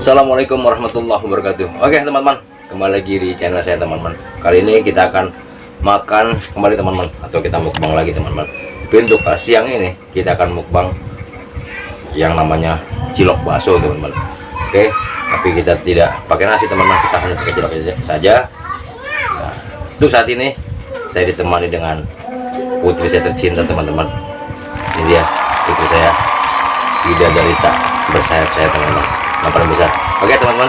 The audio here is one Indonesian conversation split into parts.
Assalamualaikum warahmatullahi wabarakatuh. Oke teman-teman, kembali lagi di channel saya teman-teman. Kali ini kita akan makan kembali teman-teman, atau kita mukbang lagi teman-teman. Tapi untuk siang ini kita akan mukbang yang namanya cilok bakso teman-teman. Oke, tapi kita tidak pakai nasi teman-teman, kita hanya pakai cilok saja. Nah, untuk saat ini saya ditemani dengan putri saya tercinta teman-teman. Ini dia putri saya, bidadari tak bersayap saya teman-teman, yang paling besar. Oke teman-teman,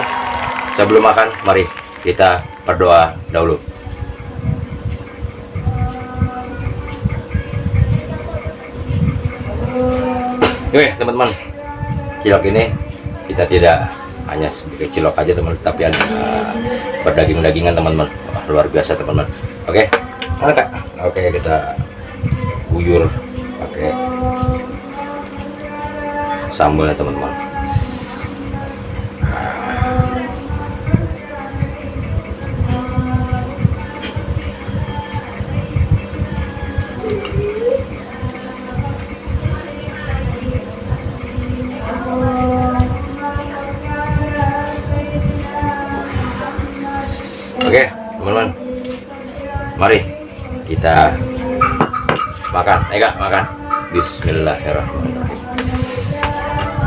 sebelum makan mari kita berdoa dahulu. Oke teman-teman, cilok ini kita tidak hanya sebagai cilok aja teman, tapi ada berdaging-dagingan teman-teman. Wah, luar biasa teman-teman. Oke, mana kak? Oke, kita guyur pakai sambalnya teman-teman. Oke teman-teman, mari kita makan. Kak, makan. Bismillahirrahmanirrahim.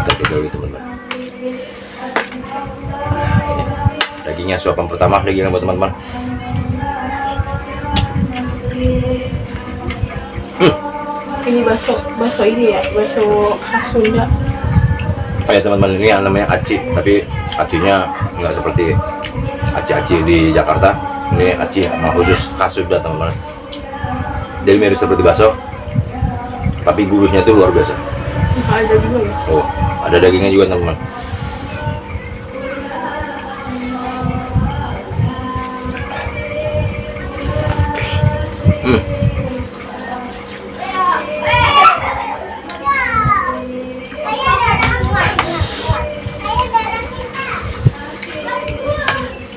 Kita dulu teman-teman. Dagingnya suapan pertama, dagingnya buat teman-teman. Ini bakso ini ya, bakso khas Sunda. Oh ya teman-teman, ini yang namanya aci, tapi acinya nggak seperti aci-aci di Jakarta. Ini aci emang khusus khas Sunda teman-teman. Jadi mirip seperti bakso, tapi gurusnya itu luar biasa. Ada juga ya. Oh, ada dagingnya juga teman-teman.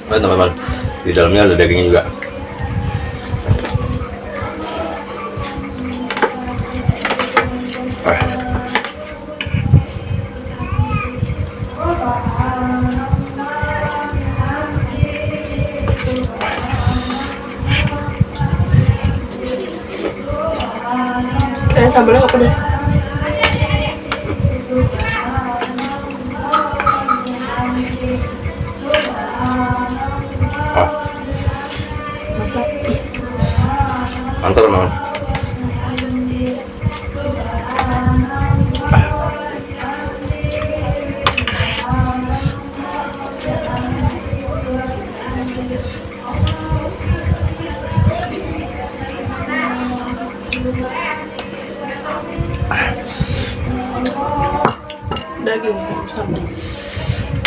Nah teman-teman, di dalamnya ada dagingnya juga. Sambalnya nggak pedas. Mantap teman-teman. Daging sambal.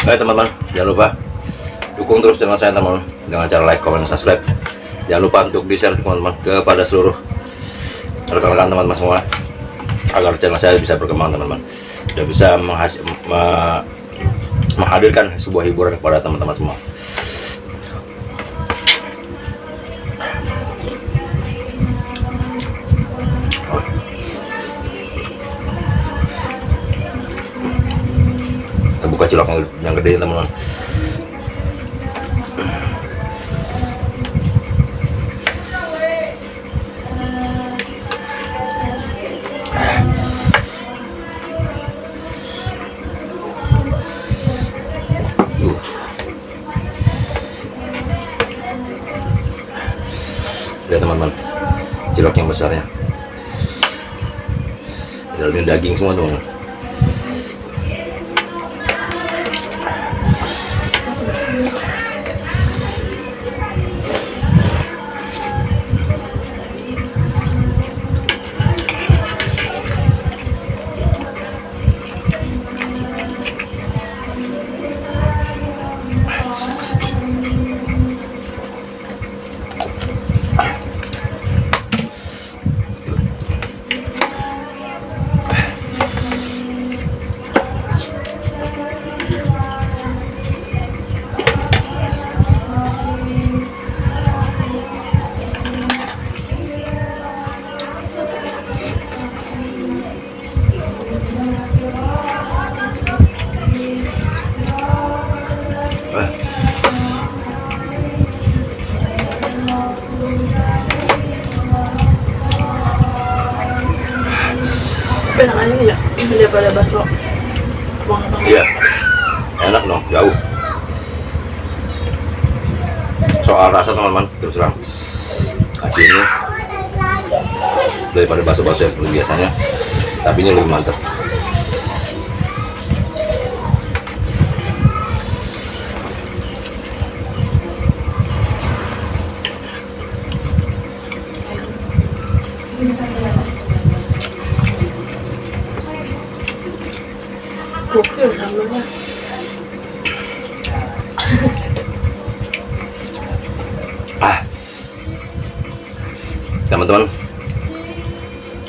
Oke teman-teman, jangan lupa dukung terus channel saya teman-teman dengan cara like, comment, subscribe. Jangan lupa untuk di-share teman-teman kepada seluruh rekan-rekan teman-teman semua, agar channel saya bisa berkembang teman-teman, dan bisa menghadirkan sebuah hiburan kepada teman-teman semua. Kita buka cilok yang gede teman-teman. Lihat teman-teman, cilok yang besarnya. Di dalamnya daging semua teman-teman. enakan ini ya daripada bakso abang-abang. Iya, enak dong, jauh. Soal rasa teman-teman, terus terang aci ini daripada bakso-bakso yang seperti biasanya, tapi ini lebih mantap. Gokil sambalnya. Teman-teman,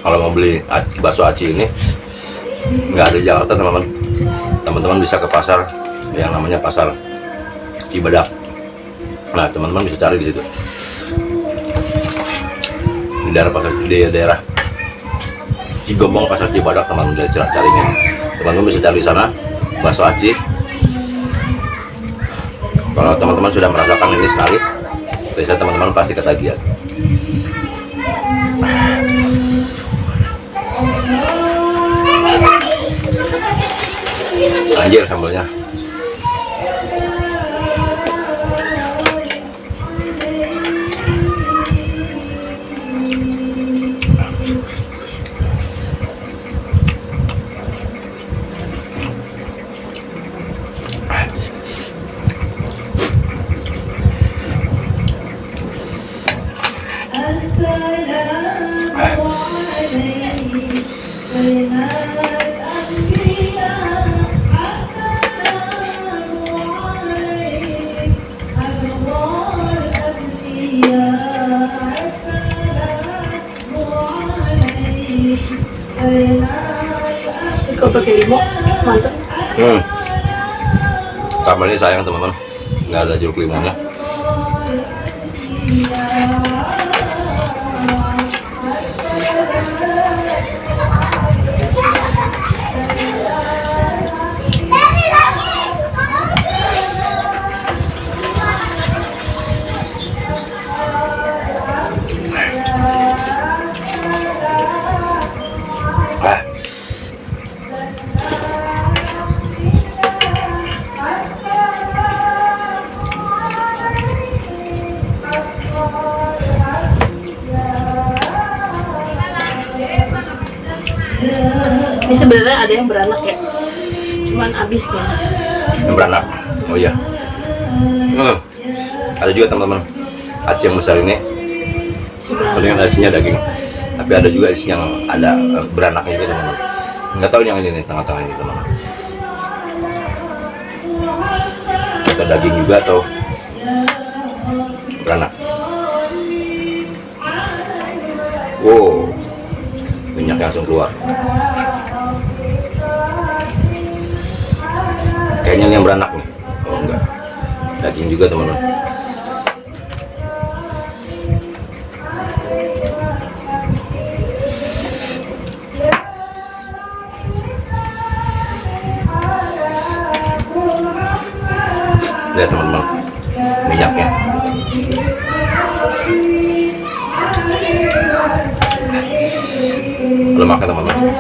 kalau mau beli bakso aci ini nggak ada di Jakarta teman-teman. Teman-teman bisa ke pasar yang namanya pasar Cibadak. Nah teman-teman bisa cari di situ, di daerah Cigombong, pasar Cibadak teman-teman, dari carinya. Teman-teman bisa cari di sana bakso aci. Kalau teman-teman sudah merasakan ini sekali, biasanya teman-teman pasti ketagihan. Anjir sambalnya. Kalau pakai limo mantep. Sambal ini sayang teman-teman, nggak ada jeruk limonnya. Ini sebenarnya ada yang beranak ya, cuman abis kayaknya. Yang beranak, oh iya. Ada juga teman-teman aci yang besar ini, palingan asinya daging, tapi ada juga aci yang ada beranaknya juga teman-teman. Nggak tahu yang ini nih, tengah-tengah ini teman-teman, atau daging juga atau beranak. Wow, minyaknya langsung keluar. Kayaknya ini yang beranak nih. Oh enggak, daging juga teman-teman. Lihat teman-teman, minyaknya. Lemaknya teman-teman.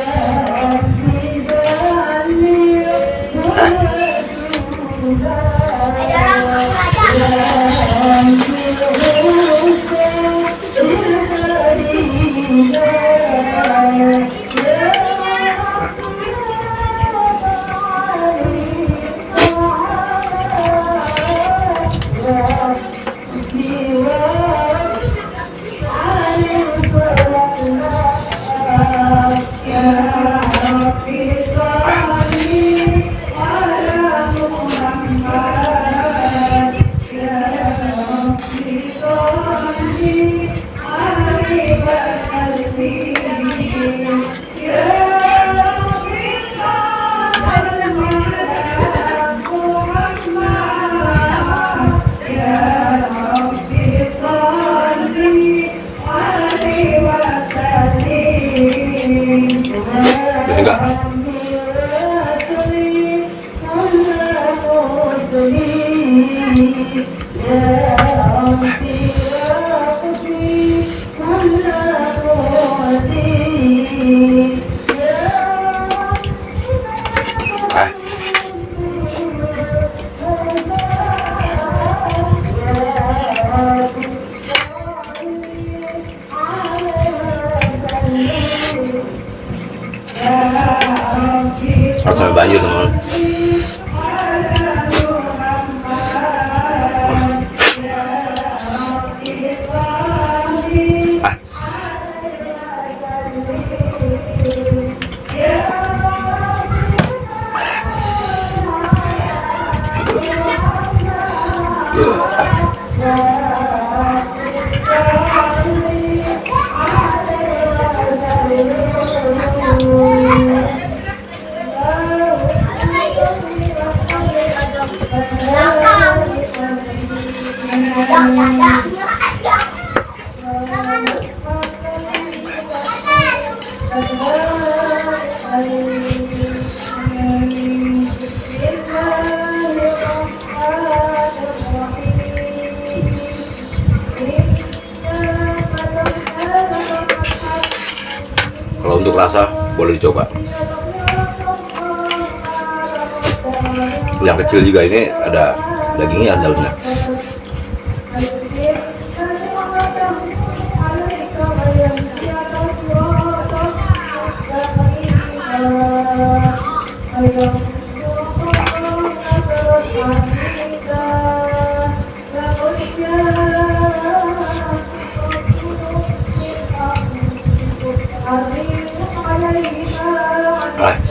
Harus sampai banjir teman-teman. Ah. Kalau untuk rasa boleh dicoba. Yang kecil juga ini ada dagingnya, ada daunnya. Ah.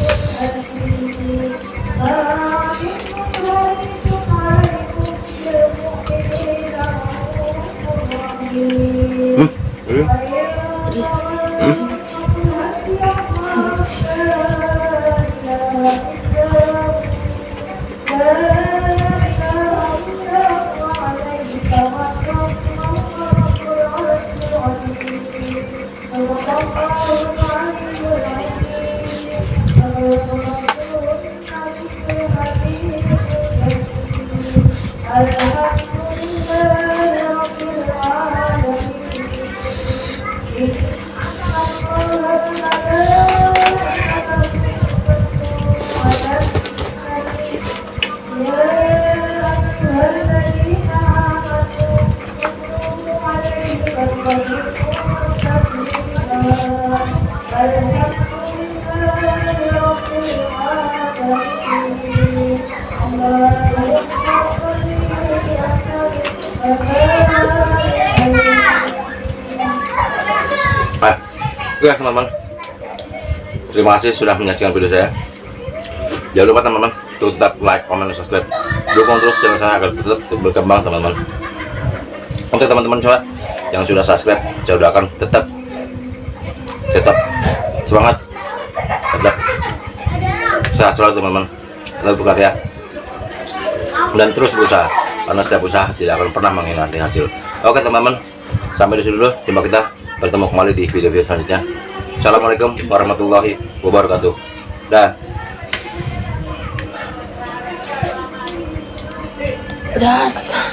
Oke teman-teman, terima kasih sudah menyaksikan video saya. Jangan lupa teman-teman tetap like, comment, dan subscribe. Dukung terus channel saya agar tetap berkembang teman-teman. Untuk teman-teman coba yang sudah subscribe, saya doakan tetap semangat, tetap sehat selalu teman-teman, tetap berkarya dan terus berusaha, karena setiap usaha tidak akan pernah mengkhianati hasil. Oke teman-teman, sampai di sini dulu, jumpa kita bertemu kembali di video-video selanjutnya. Assalamualaikum warahmatullahi wabarakatuh. Dah. Pedas.